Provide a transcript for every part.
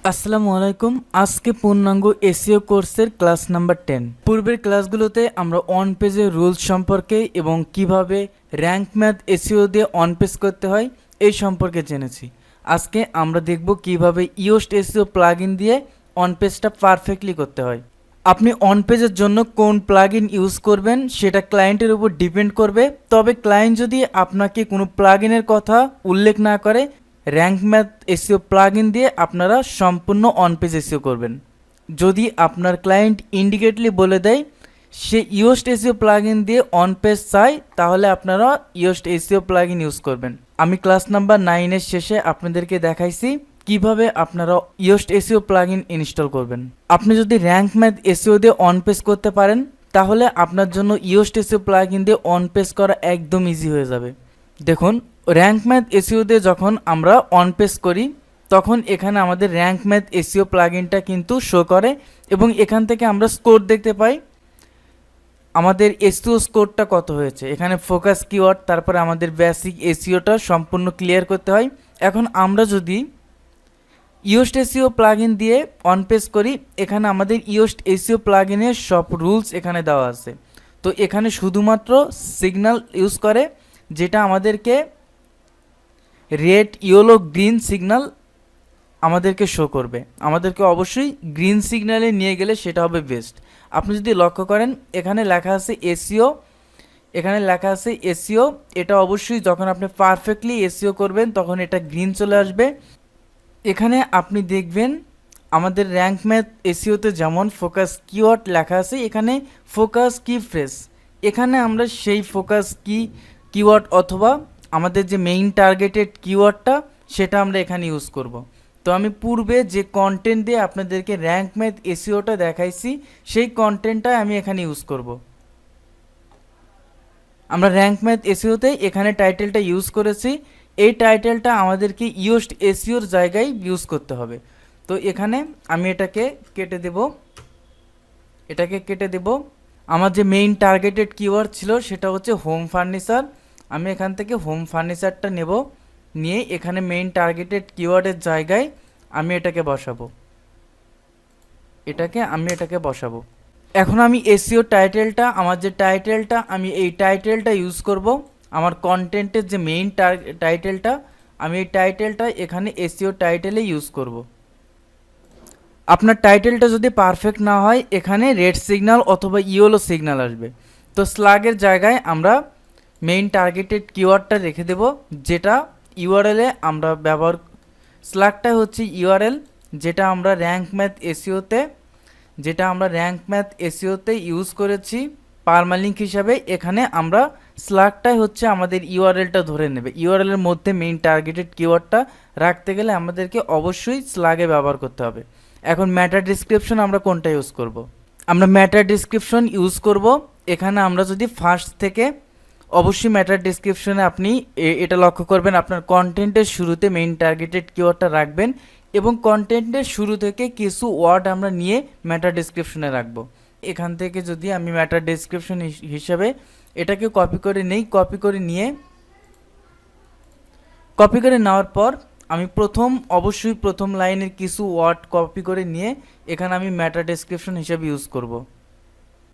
আসসালামু আলাইকুম। আজকে পূর্ণাঙ্গ এসইও কোর্সের ক্লাস নাম্বার 10। পূর্বের ক্লাসগুলোতে আমরা অন পেজের রুলস সম্পর্কে এবং কিভাবে র্যাঙ্ক ম্যাথ এসইও দিয়ে অন পেজ করতে হয় এই সম্পর্কে জেনেছি। আজকে আমরা দেখব কিভাবে ইয়োস্ট এসইও প্লাগইন দিয়ে অন পেজটা পারফেক্টলি করতে হয়। আপনি অন পেজের জন্য কোন প্লাগইন ইউজ করবেন সেটা ক্লায়েন্টের উপর ডিপেন্ড করবে। তবে ক্লায়েন্ট যদি আপনাকে কোনো প্লাগইনের কথা উল্লেখ না করে, র্যাঙ্ক ম্যাথ এসইও প্লাগইন দিয়ে আপনারা সম্পূর্ণ অন পেজ এসইও করবেন। যদি আপনার ক্লায়েন্ট ইন্ডিকেটলি বলে দেয় সে ইয়োস্ট এসইও প্লাগইন দিয়ে অন পেজ চায়, তাহলে আপনারা ইয়োস্ট এসইও প্লাগইন ইউজ করবেন। আমি ক্লাস নাম্বার 9-এর শেষে আপনাদেরকে দেখাইছি কিভাবে আপনারা ইয়োস্ট এসইও প্লাগইন ইনস্টল করবেন। আপনি যদি র্যাঙ্ক ম্যাথ এসইও দিয়ে অন পেজ করতে পারেন, তাহলে আপনার জন্য ইয়োস্ট এসইও প্লাগইন দিয়ে অন পেজ করা একদম ইজি হয়ে যাবে। দেখুন, র্যাঙ্ক ম্যাথ এসইও দিয়ে যখন আমরা অন পেজ করি, তখন এখানে আমাদের র্যাঙ্ক ম্যাথ এসইও প্লাগইনটা কিন্তু শো করে এবং এখান থেকে আমরা স্কোর দেখতে পাই আমাদের এসইও স্কোরটা কত হয়েছে। এখানে ফোকাস কিওয়ার্ড, তারপরে আমাদের বেসিক এসইওটা সম্পূর্ণ ক্লিয়ার করতে হয়। এখন আমরা যদি ইয়োস্ট এসইও প্লাগইন দিয়ে অন পেজ করি, এখানে আমাদের ইয়োস্ট এসইও প্লাগইনের সব রুলস এখানে দেওয়া আছে। তো এখানে শুধুমাত্র সিগন্যাল ইউজ করে, যেটা আমাদেরকে রেড, ইয়েলো, গ্রিন সিগন্যাল আমাদেরকে শো করবে। আমাদেরকে অবশ্যই গ্রিন সিগন্যালে নিয়ে গেলে সেটা হবে বেস্ট। আপনি যদি লক্ষ্য করেন, এখানে লেখা আছে এসইও, এখানে লেখা আছে এসইও। এটা অবশ্যই যখন আপনি পারফেক্টলি এসইও করবেন তখন এটা গ্রিন চলে আসবে। এখানে আপনি দেখবেন আমাদের র্যাঙ্ক ম্যাথ এসইওতে যেমন ফোকাস কিওয়ার্ড লেখা আছে, এখানে ফোকাস কি ফ্রেজ। এখানে আমরা সেই ফোকাস কিওয়ার্ড অথবা আমাদের যে মেইন টার্গেটেড কিওয়ার্ডটা সেটা আমরা এখানে ইউজ করব। তো আমি পূর্বে যে কন্টেন্ট দিয়ে আপনাদেরকে র্যাঙ্ক ম্যাথ এসইওটা দেখাইছি, সেই কন্টেন্টটা আমি এখানে ইউজ করব। আমরা র্যাঙ্ক ম্যাথ এসইওতে এখানে টাইটেলটা ইউজ করেছি। এই টাইটেলটা আমাদেরকে ইয়োস্ট এসইওর জায়গায় ইউজ করতে হবে। তো এখানে আমি এটাকে কেটে দেব। আমার যে মেইন টার্গেটেড কিওয়ার্ড ছিল সেটা হচ্ছে হোম ফার্নিচার। আমি এখান থেকে হোম ফার্নিচারটা নিয়ে এখানে মেইন টার্গেটেড কিওয়ার্ডের জায়গায় আমি এটাকে বসাবো। এখন আমি এসইও টাইটেলটা, আমার যে টাইটেলটা, আমি এই টাইটেলটা ইউজ করব। আমার কন্টেন্টের যে মেইন টাইটেলটা, আমি এই টাইটেলটা এখানে এসইও টাইটেলে ইউজ করব। আপনার টাইটেলটা যদি পারফেক্ট না হয়, এখানে রেড সিগন্যাল অথবা ইয়েলো সিগন্যাল আসবে। তো স্ল্যাগের জায়গায় আমরা মেইন টার্গেটেড কিওয়ার্ডটা রেখে দেব, যেটা ইউআরএলে আমরা স্ল্যাগটা হচ্ছে ইউআরএল, যেটা আমরা র্যাঙ্ক ম্যাথ এসইওতে ইউজ করেছি পারমালিঙ্ক হিসাবে। এখানে আমরা স্ল্যাগটাই হচ্ছে আমাদের ইউআরএলটা ধরে নেবে। ইউআরএলের মধ্যে মেইন টার্গেটেড কিওয়ার্ডটা রাখতে গেলে আমাদেরকে অবশ্যই স্ল্যাগে ব্যবহার করতে হবে। এখন ম্যাটার ডিসক্রিপশন আমরা কোনটা ইউজ করব? আমরা ম্যাটার ডিসক্রিপশন ইউজ করব। এখানে আমরা যদি ফার্স্ট থেকে, অবশ্যই ম্যাটার ডিসক্রিপশনে আপনি এটা লক্ষ্য করবেন, আপনার কন্টেন্টের শুরুতে মেইন টার্গেটেড কিওয়ার্ডটা রাখবেন এবং কন্টেন্টের শুরু থেকে কিছু ওয়ার্ড আমরা নিয়ে ম্যাটার ডিসক্রিপশনে রাখব। এখান থেকে যদি আমি ম্যাটার ডিসক্রিপশন হিসাবে এটাকে কপি করে নেওয়ার পর আমি অবশ্যই প্রথম লাইনের কিছু ওয়ার্ড কপি করে নিয়ে এখানে আমি ম্যাটার ডেসক্রিপশন হিসেবে ইউজ করব।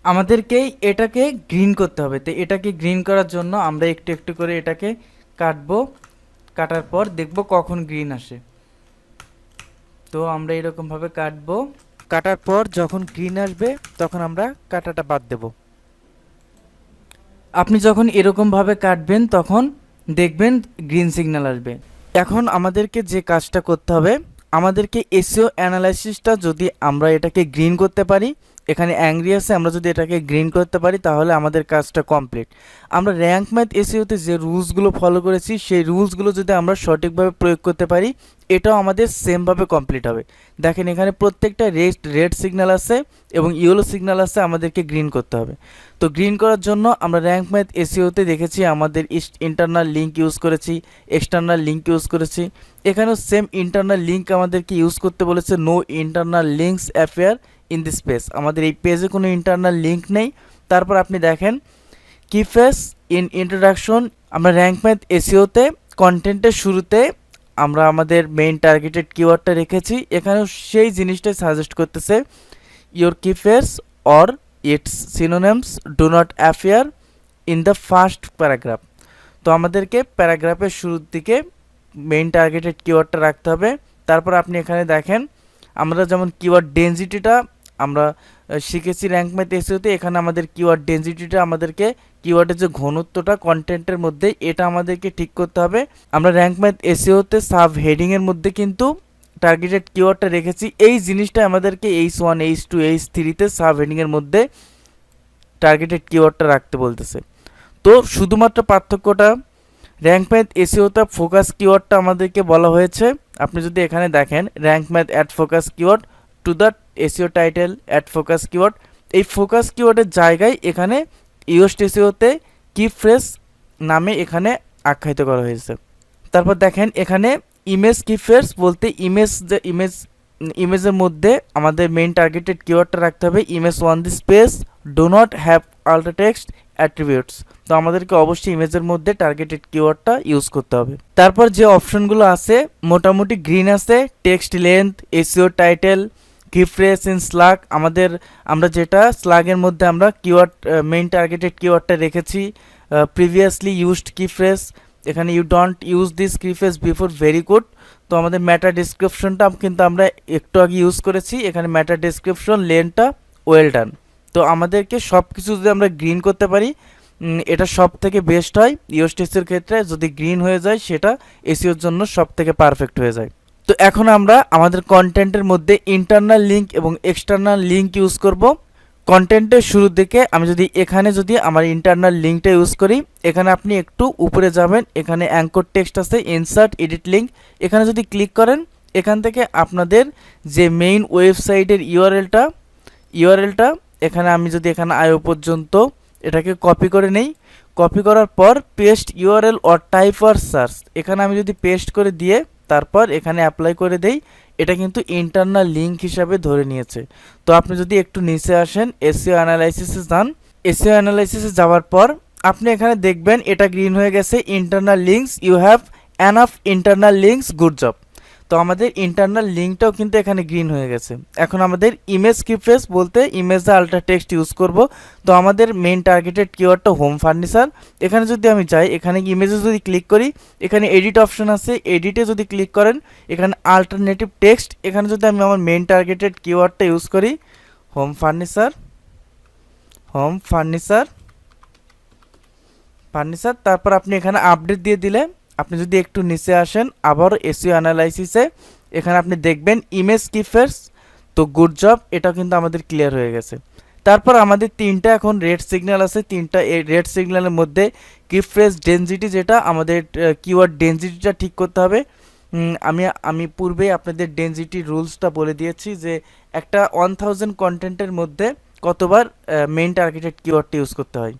আমাদেরকে এটাকে গ্রিন করতে হবে। তো এটাকে গ্রিন করার জন্য আমরা একটু একটু করে এটাকে কাটার পর দেখব কখন গ্রিন আসে। তো আমরা এরকমভাবে কাটার পর যখন গ্রিন আসবে তখন আমরা কাটাটা বাদ দেব। আপনি যখন এরকমভাবে কাটবেন তখন দেখবেন গ্রিন সিগন্যাল আসবে। এখন আমাদেরকে যে কাজটা করতে হবে, আমাদেরকে এসইও অ্যানালাইসিসটা যদি আমরা এটাকে গ্রিন করতে পারি, এখানে অ্যাংরি আছে, আমরা যদি এটাকে গ্রিন করতে পারি তাহলে আমাদের কাজটা কমপ্লিট। আমরা র্যাঙ্ক ম্যাথ এসইওতে যে রুলসগুলো ফলো করেছি সেই রুলসগুলো যদি আমরা সঠিকভাবে প্রয়োগ করতে পারি, এটাও আমাদের সেমভাবে কমপ্লিট হবে। দেখেন এখানে প্রত্যেকটা রেড সিগন্যাল আছে এবং ইয়েলো সিগন্যাল আছে, আমাদেরকে গ্রিন করতে হবে। তো গ্রিন করার জন্য আমরা র্যাঙ্ক ম্যাথ এসইওতে দেখেছি আমাদের ইন্টারনাল লিঙ্ক ইউজ করেছি, এক্সটার্নাল লিঙ্ক ইউজ করেছি। এখানেও সেম ইন্টারনাল লিঙ্ক আমাদেরকে ইউজ করতে বলেছে। No internal links appear in this page. আমাদের এই পেজে কোনো ইন্টারনাল লিঙ্ক নেই। তারপর আপনি দেখেন কিফেস ইন ইন্ট্রোডাকশন, আমরা র্যাঙ্ক ম্যাথ এসইওতে কন্টেন্টের শুরুতে আমরা আমাদের মেইন টার্গেটেড কিওয়ার্ডটা রেখেছি, এখানেও সেই জিনিসটাই সাজেস্ট করতেছে, your keyphrase or its synonyms do not appear in the first paragraph. তো আমাদেরকে প্যারাগ্রাফের শুরুর দিকে মেইন টার্গেটেড কিওয়ার্ডটা রাখতে হবে। তারপর আপনি এখানে দেখেন আমরা যেমন কিওয়ার্ড ডেনসিটিটা আমরা শিখেছি র্যাঙ্ক ম্যাথ এসইওতে, এখানে আমাদের কিওয়ার্ড ডেনসিটিটা আমাদেরকে কিওয়ার্ডের যে ঘনত্বটা কন্টেন্টের মধ্যে এটা আমাদেরকে ঠিক করতে হবে। আমরা র্যাঙ্ক ম্যাথ এসইওতে সাব হেডিংয়ের মধ্যে কিন্তু টার্গেটেড কিওয়ার্ডটা রেখেছি, এই জিনিসটা আমাদেরকে H1 H2 H3-তে সাব হেডিংয়ের মধ্যে টার্গেটেড কিওয়ার্ডটা রাখতে বলতেছে। তো শুধুমাত্র পার্থক্যটা র্যাঙ্ক ম্যাথ এসইওতে ফোকাস কিওয়ার্ডটা আমাদেরকে বলা হয়েছে, আপনি যদি এখানে দেখেন Rank Math add focus keyword to the SEO title add focus keyword, এই ফোকাস কিওয়ার্ডের জায়গায় এখানে ইওস্ট এসইওতে কি ফ্রেজ নামে এখানে আখ্যায়িত করা হয়েছে। তারপর দেখেন এখানে ইমেজ কি ফ্রেজ বলতে ইমেজের মধ্যে আমাদের মেইন টার্গেটেড কিওয়ার্ডটা রাখতে হবে image one the space do not have ultra text attributes. তো আমাদেরকে অবশ্যই ইমেজের মধ্যে টার্গেটেড কিওয়ার্ডটা ইউজ করতে হবে। তারপর যে অপশনগুলো আছে মোটামুটি গ্রিন আছে, টেক্সট লেন্থ, এসইও টাইটেল, কি ফ্রেজ ইন স্লাগ, আমরা যেটা স্লাগের মধ্যে আমরা কিওয়ার্ড মেইন টার্গেটেড কিওয়ার্ডটা রেখেছি, প্রিভিয়াসলি ইউজড কি ফ্রেজ, এখানে ইউ ডোন্ট ইউজ দিস কি ফ্রেজ বিফোর, ভেরি গুড। তো আমাদের ম্যাটার ডিসক্রিপশনটা কিন্তু আমরা একটু আগে ইউজ করেছি, এখানে ম্যাটার ডিসক্রিপশন লেনটা ওয়েল ডান। তো আমাদেরকে সব কিছু যদি আমরা গ্রিন করতে পারি এটা সব থেকে বেস্ট হয় ইওস্ট এসইওর ক্ষেত্রে, যদি গ্রিন হয়ে যায় সেটা এসইওর জন্য সব থেকে পারফেক্ট হয়ে যায়। তো এখন আমরা আমাদের কন্টেন্টের মধ্যে ইন্টারনাল লিঙ্ক এবং এক্সটার্নাল লিঙ্ক ইউজ করব। কন্টেন্টের শুরুর দিকে আমি এখানে যদি আমার ইন্টারনাল লিঙ্কটা ইউজ করি, এখানে আপনি একটু উপরে যাবেন, এখানে অ্যাঙ্কর টেক্সট আছে, ইনসার্ট এডিট লিঙ্ক, এখানে যদি ক্লিক করেন এখান থেকে আপনাদের যে মেইন ওয়েবসাইটের ইউআরএলটা এখানে আমি যদি এখানে আইও পর্যন্ত এটাকে কপি করে নেই, কপি করার পর paste URL or type or search, এখানে আমি যদি পেস্ট করে দিয়ে তারপর এখানে অ্যাপ্লাই করে দেই, এটা কিন্তু ইন্টারনাল লিঙ্ক হিসাবে ধরে নিয়েছে। তো আপনি যদি একটু নিচে আসেন এসইও অ্যানালাইসিসে যান, এসইও অ্যানালাইসিসে যাওয়ার পর আপনি এখানে দেখবেন এটা গ্রিন হয়ে গেছে, internal links, you have enough internal links, good job. তো আমাদের ইন্টারনাল লিঙ্কটাও কিন্তু এখানে গ্রিন হয়ে গেছে। এখন আমাদের ইমেজ কি ফ্রেজ বলতে ইমেজে আল্ট্রা টেক্সট ইউজ করব। তো আমাদের মেইন টার্গেটেড কিওয়ার্ডটা হোম ফার্নিচার, এখানে যদি আমি যাই এখানে ইমেজে যদি ক্লিক করি এখানে এডিট অপশন আছে, এডিটে যদি ক্লিক করেন এখানে আল্টারনেটিভ টেক্সট, এখানে যদি আমি আমার মেইন টার্গেটেড কিওয়ার্ডটা ইউজ করি হোম ফার্নিচার, তারপর আপনি এখানে আপডেট দিয়ে দিলে আপনি যদি একটু নিচে আসেন আবার এসইও অ্যানালাইসিসে এখানে আপনি দেখবেন ইমেজ কি ফ্রেজ, তো গুড জব, এটা কিন্তু আমাদের ক্লিয়ার হয়ে গেছে। তারপর আমাদের তিনটা এখন রেড সিগন্যাল আছে, তিনটা এই রেড সিগন্যালের মধ্যে কি ফ্রেজ ডেনসিটি, যেটা আমাদের কিওয়ার্ড ডেনসিটিটা ঠিক করতে হবে। আমি পূর্বেই আপনাদের ডেনসিটি রুলসটা বলে দিয়েছি যে একটা 1000 কন্টেন্টের মধ্যে কতবার মেইন টার্গেটেড কিওয়ার্ডটা ইউজ করতে হয়।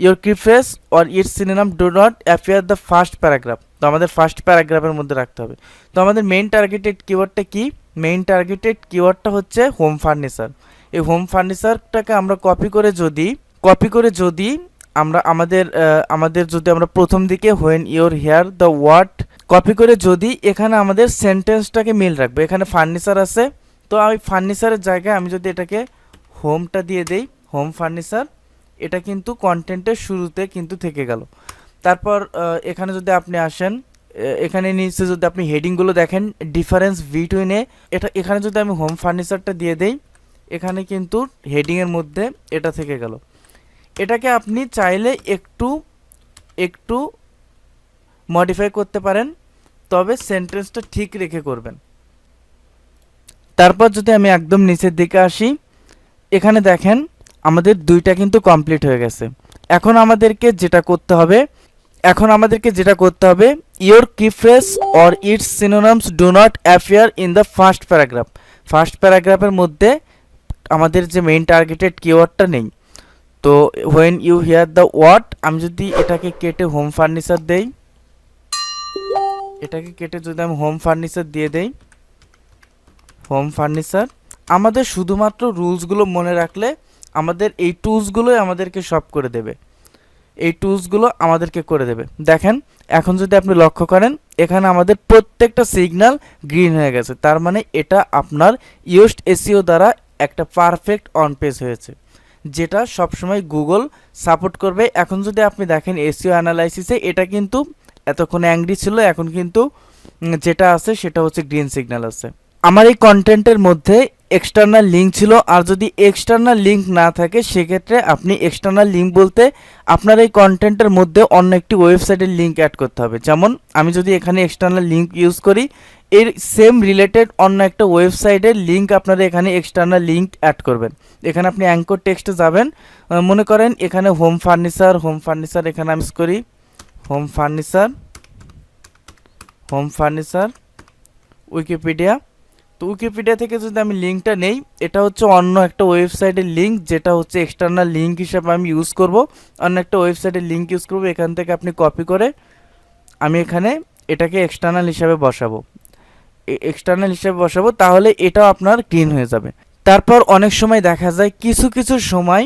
Your key phrase or it's synonym do not appear the first paragraph, তো আমাদের ফার্স্ট প্যারাগ্রাফের মধ্যে রাখতে হবে। তো আমাদের মেইন টার্গেটেড কিওয়ার্ডটা কি, মেইন টার্গেটেড কিওয়ার্ডটা হচ্ছে হোম ফার্নিচার। এই হোম ফার্নিচারটাকে আমরা কপি করে যদি আমরা আমাদের যদি আমরা প্রথম দিকে when you're here the word copy করে যদি এখানে আমাদের সেন্টেন্সটাকে মিল রাখবো, এখানে ফার্নিচার আছে, তো আমি ফার্নিচারের জায়গায় আমি যদি এটাকে হোমটা দিয়ে দেই, হোম ফার্নিচার, এটা কিন্তু কন্টেন্টের শুরুতে কিন্তু থেকে গেল। তারপর এখানে যদি আপনি আসেন এখানে নিচে যদি আপনি হেডিংগুলো দেখেন ডিফারেন্স বিটুইনে, এখানে যদি আমি হোম ফার্নিচারটা দিয়ে দেই এখানে কিন্তু হেডিংয়ের মধ্যে এটা থেকে গেল। এটাকে আপনি চাইলে একটু মডিফাই করতে পারেন, তবে সেন্টেন্সটা ঠিক রেখে করবেন। তারপর যদি আমি একদম নিচের দিকে আসি এখানে দেখেন আমাদের দুইটা কিন্তু কমপ্লিট হয়ে গেছে। এখন আমাদেরকে যেটা করতে হবে your key phrase or its synonyms do not appear in the first paragraph, first প্যারাগ্রাফের মধ্যে আমাদের যে মেইন টার্গেটেড কিওয়ার্ডটা নেই। তো when you hear the word, আমি যদি এটাকে কেটে হোম ফার্নিচার দেই, এটাকে কেটে যদি আমি হোম ফার্নিচার দিয়ে দেই, হোম ফার্নিচার, আমাদের শুধুমাত্র রুলসগুলো মনে রাখলে আমাদের এই টুলসগুলোই আমাদেরকে সব করে দেবে। এই টুলসগুলো আমাদেরকে করে দেবে। দেখেন এখন যদি আপনি লক্ষ্য করেন এখানে আমাদের প্রত্যেকটা সিগন্যাল গ্রিন হয়ে গেছে, তার মানে এটা আপনার ইয়োস্ট এসইও দ্বারা একটা পারফেক্ট অন পেজ হয়েছে, যেটা সবসময় গুগল সাপোর্ট করবে। এখন যদি আপনি দেখেন এসইও অ্যানালাইসিসে এটা কিন্তু এতক্ষণ অ্যাংরি ছিল, এখন কিন্তু যেটা আছে সেটা হচ্ছে গ্রিন সিগন্যাল আছে। আমার এই কন্টেন্টের মধ্যে এক্সটার্নাল লিঙ্ক ছিল, আর যদি এক্সটার্নাল লিঙ্ক না থাকে সেক্ষেত্রে আপনি এক্সটার্নাল লিঙ্ক বলতে আপনার এই কন্টেন্টের মধ্যে অন্য একটি ওয়েবসাইটের লিঙ্ক অ্যাড করতে হবে। যেমন আমি যদি এখানে এক্সটার্নাল লিঙ্ক ইউজ করি, এর সেম রিলেটেড অন্য একটা ওয়েবসাইটের লিঙ্ক আপনারা এখানে এক্সটার্নাল লিঙ্ক অ্যাড করবেন। এখানে আপনি অ্যাঙ্কর টেক্সটে যাবেন, মনে করেন এখানে হোম ফার্নিচার এখানে আমি ইউজ করি হোম ফার্নিচার উইকিপিডিয়া। তো উইকিপিডিয়া থেকে যদি আমি লিঙ্কটা নেই, এটা হচ্ছে অন্য একটা ওয়েবসাইটের লিঙ্ক, যেটা হচ্ছে এক্সটার্নাল লিঙ্ক হিসেবে আমি ইউজ করব, অন্য একটা ওয়েবসাইটের লিঙ্ক ইউজ করব। এখান থেকে আপনি কপি করে আমি এখানে এটাকে এক্সটার্নাল হিসাবে বসাবো, তাহলে এটাও আপনার ক্লিন হয়ে যাবে। তারপর অনেক সময় দেখা যায় কিছু সময়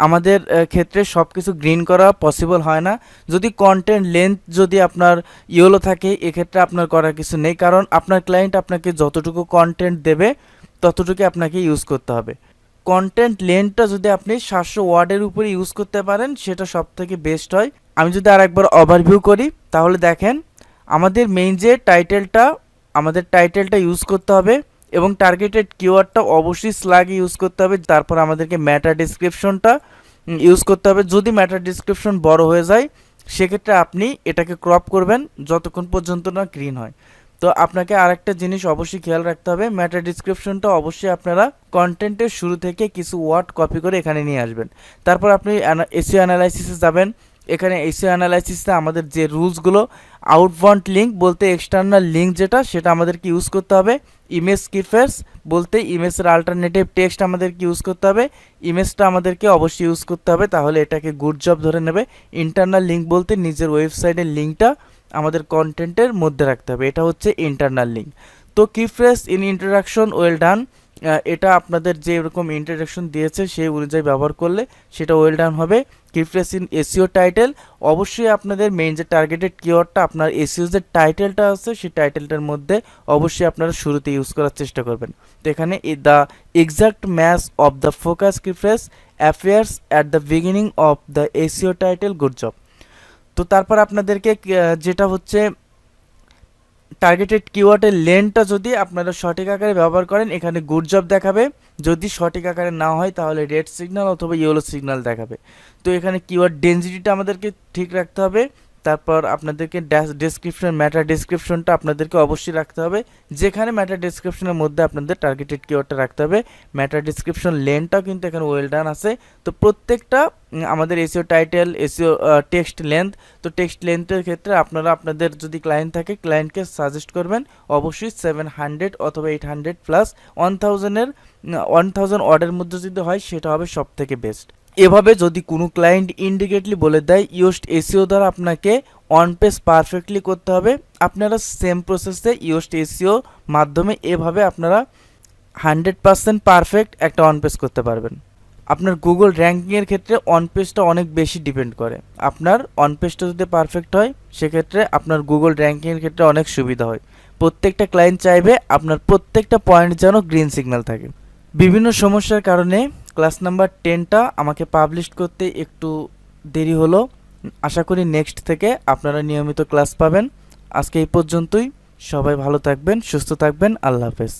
আমাদের ক্ষেত্রে সব কিছু গ্রিন করা পসিবল হয় না। যদি কন্টেন্ট লেন্থ যদি আপনার ইয়েলো থাকে, এক্ষেত্রে আপনার করার কিছু নেই, কারণ আপনার ক্লায়েন্ট আপনাকে যতটুকু কন্টেন্ট দেবে ততটুকু আপনাকে ইউজ করতে হবে। কন্টেন্ট লেন্থটা যদি আপনি 700 ওয়ার্ডের উপরে ইউজ করতে পারেন সেটা সব থেকে বেস্ট হয়। আমি যদি আরেকবার ওভারভিউ করি তাহলে দেখেন আমাদের মেইন যে টাইটেলটা ইউজ করতে হবে, এবং টার্গেটেড কিওয়ার্ডটা অবশ্যই স্ল্যাগে ইউজ করতে হবে। তারপর আমাদেরকে ম্যাটা ডেসক্রিপশনটা ইউজ করতে হবে। যদি ম্যাটা ডেসক্রিপশন বড় হয়ে যায় সেক্ষেত্রে আপনি এটাকে ক্রপ করবেন যতক্ষণ পর্যন্ত না গ্রিন হয়। তো আপনাকে আরেকটা জিনিস অবশ্যই খেয়াল রাখতে হবে, ম্যাটা ডেসক্রিপশনটা অবশ্যই আপনারা কন্টেন্টের শুরু থেকে কিছু ওয়ার্ড কপি করে এখানে নিয়ে আসবেন। তারপর আপনি এসইও অ্যানালাইসিসে যাবেন। এখানে এসইও অ্যানালাইসিসে আমাদের যে রুলসগুলো, আউটবাউন্ড লিঙ্ক বলতে এক্সটার্নাল লিঙ্ক যেটা, সেটা আমাদেরকে ইউজ করতে হবে। ইমেজ কিফ্রেজ বলতে ইমেজের আল্টারনেটিভ টেক্সট আমাদেরকে ইউজ করতে হবে, ইমেজটা আমাদেরকে অবশ্যই ইউজ করতে হবে, তাহলে এটাকে গুড জব ধরে নেবে। ইন্টারনাল লিঙ্ক বলতে নিজের ওয়েবসাইটের লিঙ্কটা আমাদের কন্টেন্টের মধ্যে রাখতে হবে, এটা হচ্ছে ইন্টারনাল লিঙ্ক। তো কিফ্রেজ ইন ইন্ট্রোডাকশন ওয়েল ডান, এটা আপনাদের যে এরকম ইন্ট্রোডাকশন দিয়েছে সেই অনুযায়ী ব্যবহার করলে সেটা ওয়েল ডান হবে। কিফ্রেজ ইন এসইও টাইটেল, অবশ্যই আপনাদের মেইন যে টার্গেটেড কিওয়ার্ডটা আপনার এসইও যে টাইটেলটা আছে সেই টাইটেলটার মধ্যে অবশ্যই আপনারা শুরুতে ইউজ করার চেষ্টা করবেন। তো এখানে the exact match of the focus keyphrase appears at the beginning of the SEO title, good job. তো তারপর আপনাদেরকে যেটা হচ্ছে টার্গেটেড কিওয়ার্ডের লেন্থটা যদি আপনারা সঠিক আকারে ব্যবহার করেন এখানে গুড জব দেখাবে, যদি সঠিক আকারে না হয় তাহলে রেড সিগন্যাল অথবা ইয়েলো সিগন্যাল দেখাবে। তো এখানে কিওয়ার্ড ডেনসিটিটা আমাদেরকে ঠিক রাখতে হবে। তারপর আপনাদেরকে ম্যাটার ডেসক্রিপশনটা আপনাদেরকে অবশ্যই রাখতে হবে, যেখানে ম্যাটার ডেসক্রিপশনের মধ্যে আপনাদের টার্গেটেড কিওয়ার্ডটা রাখতে হবে। ম্যাটার ডেসক্রিপশন লেন্থটাও কিন্তু এখানে ওয়েল ডান আছে। তো প্রত্যেকটা আমাদের SEO title, SEO text length, তো টেক্সট লেন্থের ক্ষেত্রে আপনারা আপনাদের যদি ক্লায়েন্ট থাকে ক্লায়েন্টকে সাজেস্ট করবেন অবশ্যই 700 অথবা 800 প্লাস 1000 অর্ডের মধ্যে যদি হয় সেটা হবে সব থেকে বেস্ট। এভাবে যদি কোনো ক্লায়েন্ট ইন্ডিকেটলি বলে দেয় ইয়োস্ট এসইও দ্বারা আপনাকে অন পেজ পারফেক্টলি করতে হবে, আপনারা সেম প্রসেসে ইয়োস্ট এসইও মাধ্যমে এভাবে আপনারা 100% পারফেক্ট একটা অন পেজ করতে পারবেন। আপনার গুগল র্যাঙ্কিংয়ের ক্ষেত্রে অন পেজটা অনেক বেশি ডিপেন্ড করে। আপনার অন পেজটা যদি পারফেক্ট হয় সেক্ষেত্রে আপনার গুগল র্যাঙ্কিংয়ের ক্ষেত্রে অনেক সুবিধা হয়। প্রত্যেকটা ক্লায়েন্ট চাইবে আপনার প্রত্যেকটা পয়েন্ট যেন গ্রিন সিগন্যাল থাকে। বিভিন্ন সমস্যার কারণে ক্লাস নাম্বার 10টা আমাকে পাবলিশ করতে একটু দেরি হলো। আশা করি নেক্সট থেকে আপনারা নিয়মিত ক্লাস পাবেন। আজকে এই পর্যন্তই, সবাই ভালো থাকবেন, সুস্থ থাকবেন, আল্লাহ হাফেজ।